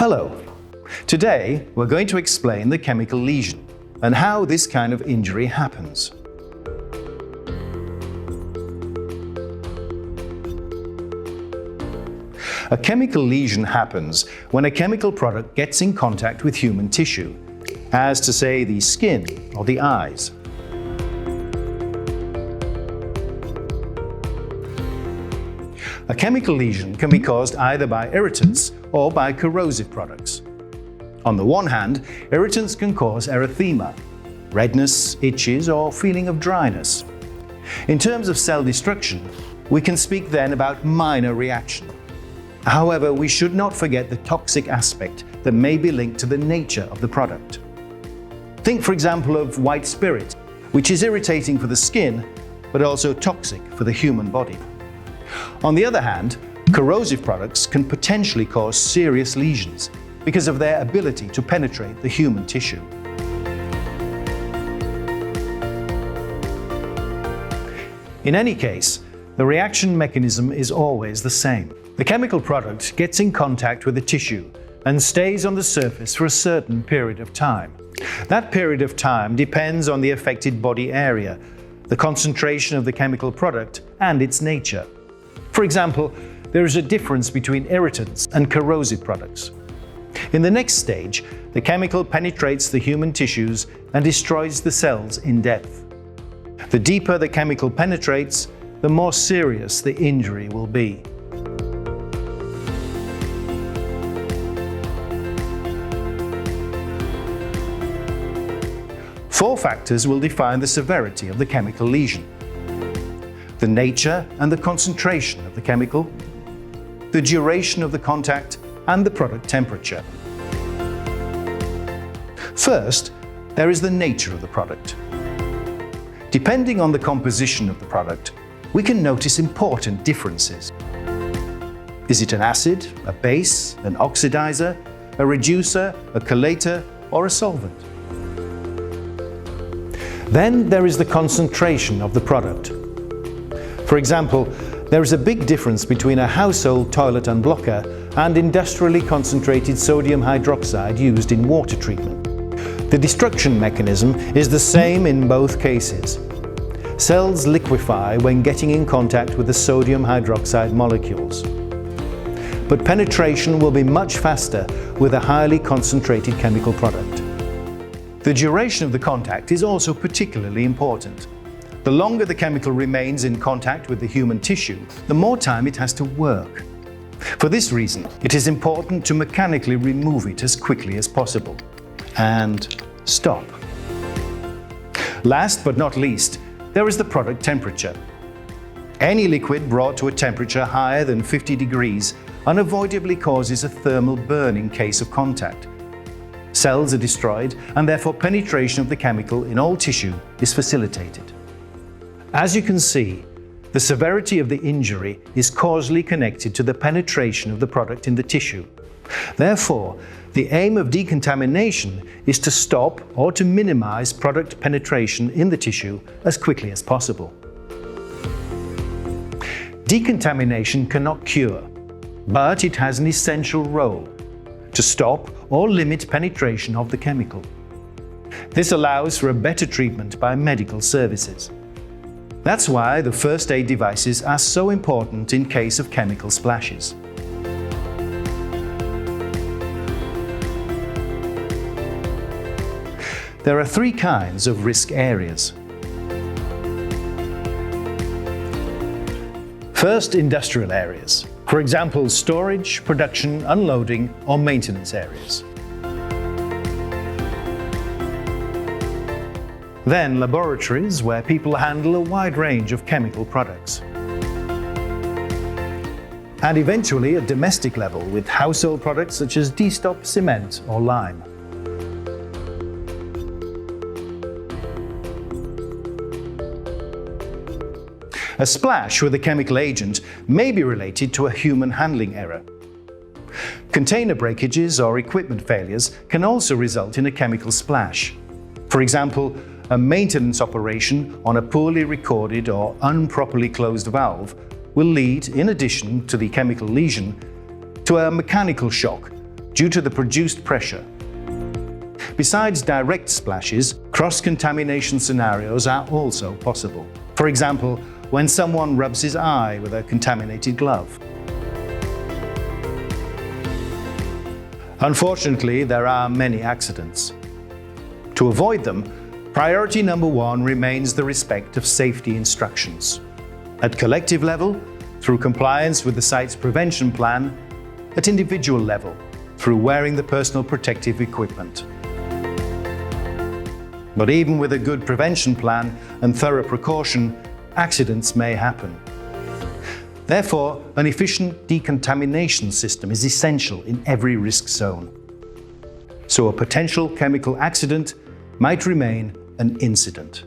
Hello. Today we're going to explain the chemical lesion and how this kind of injury happens. A chemical lesion happens when a chemical product gets in contact with human tissue, as to say the skin or the eyes. A chemical lesion can be caused either by irritants or by corrosive products. On the one hand, irritants can cause erythema, redness, itches, or feeling of dryness. In terms of cell destruction, we can speak then about minor reaction. However, we should not forget the toxic aspect that may be linked to the nature of the product. Think, for example, of white spirit, which is irritating for the skin, but also toxic for the human body. On the other hand, corrosive products can potentially cause serious lesions because of their ability to penetrate the human tissue. In any case, the reaction mechanism is always the same. The chemical product gets in contact with the tissue and stays on the surface for a certain period of time. That period of time depends on the affected body area, the concentration of the chemical product, and its nature. For example, there is a difference between irritants and corrosive products. In the next stage, the chemical penetrates the human tissues and destroys the cells in depth. The deeper the chemical penetrates, the more serious the injury will be. Four factors will define the severity of the chemical lesion: the nature and the concentration of the chemical, the duration of the contact, and the product temperature. First, there is the nature of the product. Depending on the composition of the product, we can notice important differences. Is it an acid, a base, an oxidizer, a reducer, a chelator, or a solvent? Then there is the concentration of the product. For example, there is a big difference between a household toilet unblocker and industrially concentrated sodium hydroxide used in water treatment. The destruction mechanism is the same in both cases. Cells liquefy when getting in contact with the sodium hydroxide molecules. But penetration will be much faster with a highly concentrated chemical product. The duration of the contact is also particularly important. The longer the chemical remains in contact with the human tissue, the more time it has to work. For this reason, it is important to mechanically remove it as quickly as possible. And stop. Last but not least, there is the product temperature. Any liquid brought to a temperature higher than 50 degrees unavoidably causes a thermal burn in case of contact. Cells are destroyed, and therefore penetration of the chemical in all tissue is facilitated. As you can see, the severity of the injury is causally connected to the penetration of the product in the tissue. Therefore, the aim of decontamination is to stop or to minimize product penetration in the tissue as quickly as possible. Decontamination cannot cure, but it has an essential role to stop or limit penetration of the chemical. This allows for a better treatment by medical services. That's why the first aid devices are so important in case of chemical splashes. There are three kinds of risk areas. First, industrial areas. For example, storage, production, unloading, or maintenance areas. Then laboratories, where people handle a wide range of chemical products. And eventually at domestic level with household products such as de-stop cement or lime. A splash with a chemical agent may be related to a human handling error. Container breakages or equipment failures can also result in a chemical splash. For example, a maintenance operation on a poorly recorded or improperly closed valve will lead, in addition to the chemical lesion, to a mechanical shock due to the produced pressure. Besides direct splashes, cross-contamination scenarios are also possible. For example, when someone rubs his eye with a contaminated glove. Unfortunately, there are many accidents. To avoid them, priority number one remains the respect of safety instructions. At collective level, through compliance with the site's prevention plan; at individual level, through wearing the personal protective equipment. But even with a good prevention plan and thorough precaution, accidents may happen. Therefore, an efficient decontamination system is essential in every risk zone. So a potential chemical accident might remain an incident.